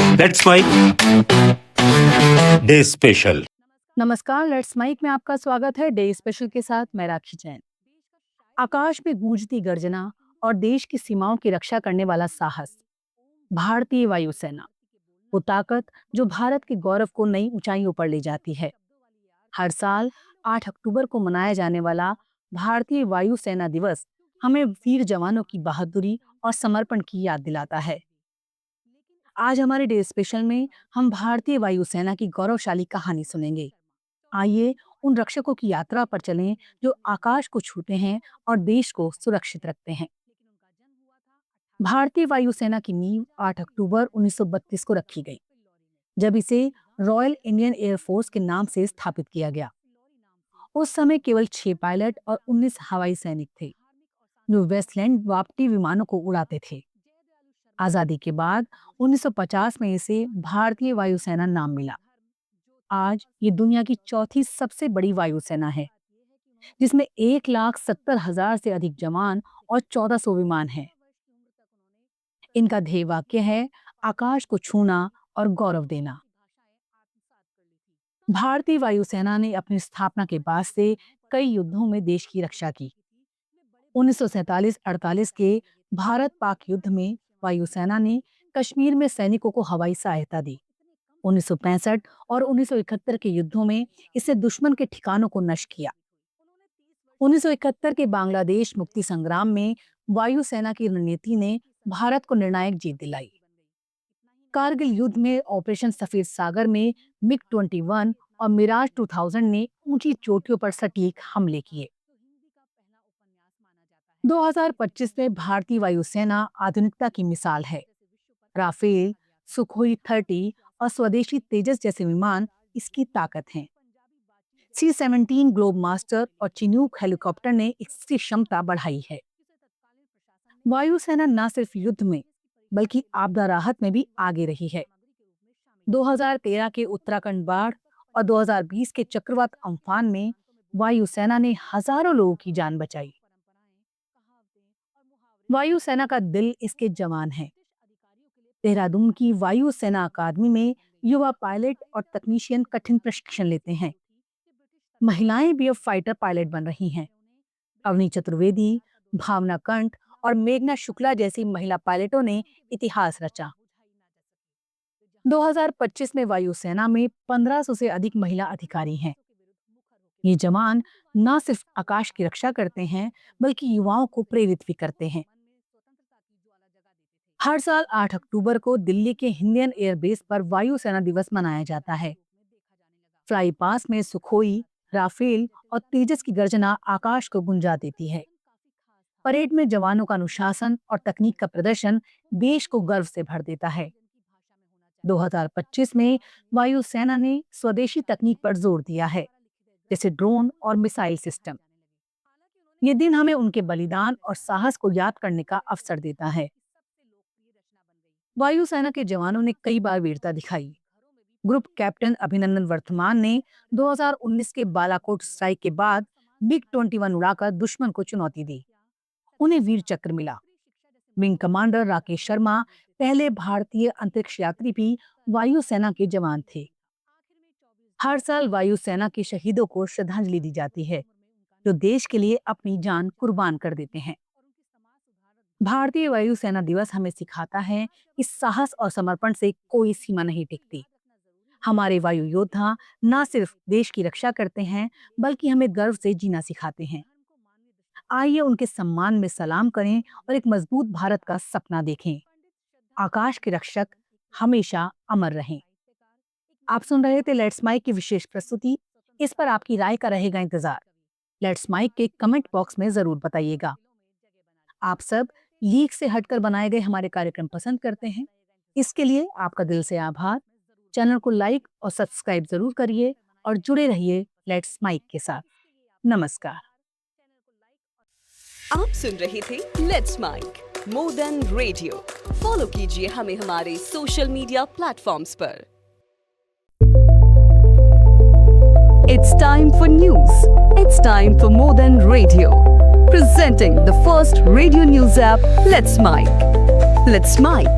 Let's mic day special. नमस्कार, let's mic में आपका स्वागत है। डे स्पेशल के साथ मैं राखी जैन। आकाश में गूंजती गर्जना और देश की सीमाओं की रक्षा करने वाला साहस, भारतीय वायुसेना, वो ताकत जो भारत के गौरव को नई ऊंचाइयों पर ले जाती है। हर साल 8 अक्टूबर को मनाया जाने वाला भारतीय वायुसेना दिवस हमें वीर जवानों की बहादुरी और समर्पण की याद दिलाता है। आज हमारे डे स्पेशल में हम भारतीय वायुसेना की गौरवशाली कहानी सुनेंगे। आइए उन रक्षकों की यात्रा पर चलें जो आकाश को छूते हैं और देश को सुरक्षित रखते हैं। भारतीय वायुसेना की नींव 8 अक्टूबर 1932 को रखी गई, जब इसे रॉयल इंडियन एयरफोर्स के नाम से स्थापित किया गया। उस समय केवल 6 पायलट और 19 हवाई सैनिक थे, जो वेस्टलैंड वापटी विमानों को उड़ाते थे। आजादी के बाद 1950 में इसे भारतीय वायुसेना नाम मिला। आज ये दुनिया की चौथी सबसे बड़ी वायुसेना है, जिसमें 1,70,000 से अधिक जवान और 1400 विमान हैं। इनका ध्येय वाक्य है, आकाश को छूना और गौरव देना। भारतीय वायुसेना ने अपनी स्थापना के बाद से कई युद्धों में देश की रक्षा की। 1947-48 के भारत पाक युद्ध में वायुसेना ने कश्मीर में सैनिकों को हवाई सहायता दी। 1965 और 1971 के युद्धों में इसने दुश्मन के ठिकानों को नष्ट किया। 1971 के बांग्लादेश मुक्ति संग्राम में वायुसेना की रणनीति ने भारत को निर्णायक जीत दिलाई। कारगिल युद्ध में ऑपरेशन सफेद सागर में मिग 21 और मिराज 2000 ने ऊंची चोटियों पर सटीक हमले किए। 2025 में भारतीय वायुसेना आधुनिकता की मिसाल है। राफेल, सुखोई 30 और स्वदेशी तेजस जैसे विमान इसकी ताकत हैं। C-17 ग्लोब मास्टर और चिनूक हेलीकॉप्टर ने इसकी क्षमता बढ़ाई है। वायुसेना न सिर्फ युद्ध में बल्कि आपदा राहत में भी आगे रही है। 2013 के उत्तराखंड बाढ़ और 2020 के चक्रवात अम्फान में वायुसेना ने हजारों लोगों की जान बचाई। वायुसेना का दिल इसके जवान हैं। देहरादून की वायुसेना अकादमी में युवा पायलट और तकनीशियन कठिन प्रशिक्षण लेते हैं। महिलाएं भी अब फाइटर पायलट बन रही हैं। अवनी चतुर्वेदी, भावना कंठ और मेघना शुक्ला जैसी महिला पायलटों ने इतिहास रचा। 2025 में वायुसेना में 1500 से अधिक महिला अधिकारी हैं। ये जवान न सिर्फ आकाश की रक्षा करते हैं, बल्कि युवाओं को प्रेरित भी करते हैं। हर साल 8 अक्टूबर को दिल्ली के हिंडन एयरबेस पर वायुसेना दिवस मनाया जाता है। फ्लाई पास में सुखोई, राफेल और तेजस की गर्जना आकाश को गुंजा देती है। परेड में जवानों का अनुशासन और तकनीक का प्रदर्शन देश को गर्व से भर देता है। 2025 में वायुसेना ने स्वदेशी तकनीक पर जोर दिया है, जैसे ड्रोन और मिसाइल सिस्टम। ये दिन हमें उनके बलिदान और साहस को याद करने का अवसर देता है। वायुसेना के जवानों ने कई बार वीरता दिखाई। ग्रुप कैप्टन अभिनंदन वर्तमान ने 2019 के बालाकोट स्ट्राइक के बाद मिग 21 उड़ाकर दुश्मन को चुनौती दी। उन्हें वीर चक्र मिला। विंग कमांडर राकेश शर्मा पहले भारतीय अंतरिक्ष यात्री भी वायुसेना के जवान थे। हर साल वायुसेना के शहीदों को श्रद्धांजलि दी जाती है, जो देश के लिए अपनी जान कुर्बान कर देते हैं। भारतीय वायुसेना दिवस हमें सिखाता है कि साहस और समर्पण से कोई सीमा नहीं टिकती। हमारे वायु योद्धा न सिर्फ देश की रक्षा करते हैं, बल्कि हमें गर्व से जीना सिखाते हैं। आइए उनके सम्मान में सलाम करें और एक मजबूत भारत का सपना देखें। आकाश के रक्षक हमेशा अमर रहें। आप सुन रहे थे लेट्स माइक की विशेष प्रस्तुति। इस पर आपकी राय का रहेगा इंतजार। लेट्स माइक के कमेंट बॉक्स में जरूर बताइएगा। आप सब लीक से हटकर बनाए गए हमारे कार्यक्रम पसंद करते हैं, इसके लिए आपका दिल से आभार। चैनल को लाइक और सब्सक्राइब जरूर करिए और जुड़े रहिए लेट्स माइक के साथ। नमस्कार। आप सुन रहे थे let's mic more than radio. Follow कीजिए हमें हमारे सोशल मीडिया प्लेटफॉर्म्स पर। It's time for news. It's time for more than radio. Presenting the first radio news app, Let's Mic. Let's Mic.